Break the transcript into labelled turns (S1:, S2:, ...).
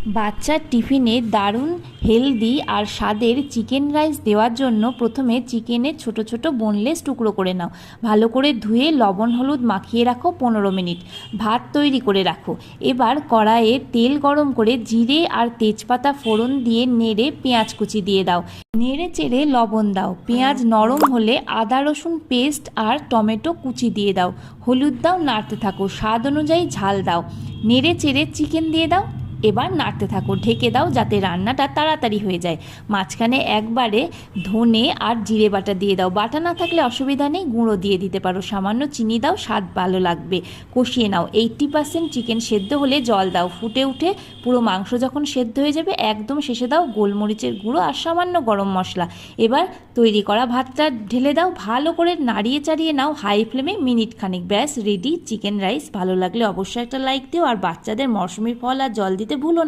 S1: বাচ্চার টিফিনে দারুণ হেলদি আর স্বাদের চিকেন রাইস দেওয়ার জন্য প্রথমে চিকেনের ছোট ছোট বোনলেস টুকরো করে নাও। ভালো করে ধুয়ে লবণ হলুদ মাখিয়ে রাখো 15 মিনিট। ভাত তৈরি করে রাখো। এবার কড়াইয়ে তেল গরম করে জিরে আর তেজপাতা ফোড়ন দিয়ে নেড়ে পেঁয়াজ কুচি দিয়ে দাও। নেড়ে চেড়ে লবণ দাও। পেঁয়াজ নরম হলে আদা রসুন পেস্ট আর টমেটো কুচি দিয়ে দাও। হলুদ দাও, নাড়তে থাকো। স্বাদ অনুযায়ী ঝাল দাও। নেড়ে চেড়ে চিকেন দিয়ে দাও। এবার নাড়তে থাকো, ঢেকে দাও যাতে রান্নাটা তাড়াতাড়ি হয়ে যায়। মাঝখানে একবারে ধনে আর জিরে বাটা দিয়ে দাও। বাটা না থাকলে অসুবিধা নেই, গুঁড়ো দিয়ে দিতে পারো। সামান্য চিনি দাও, স্বাদ ভালো লাগবে। কষিয়ে নাও। 80% চিকেন সেদ্ধ হলে জল দাও। ফুটে উঠে পুরো মাংস যখন সেদ্ধ হয়ে যাবে একদম শেষে দাও গোলমরিচের গুঁড়ো আর সামান্য গরম মশলা। এবার তৈরি করা ভাতটা ঢেলে দাও। ভালো করে নাড়িয়ে চাড়িয়ে নাও হাই ফ্লেমে মিনিট খানিক। ব্যাস রেডি চিকেন রাইস। ভালো লাগলে অবশ্যই একটা লাইক দিও আর বাচ্চাদের মৌসুমী ফল আর জল দিতে ভুলো না।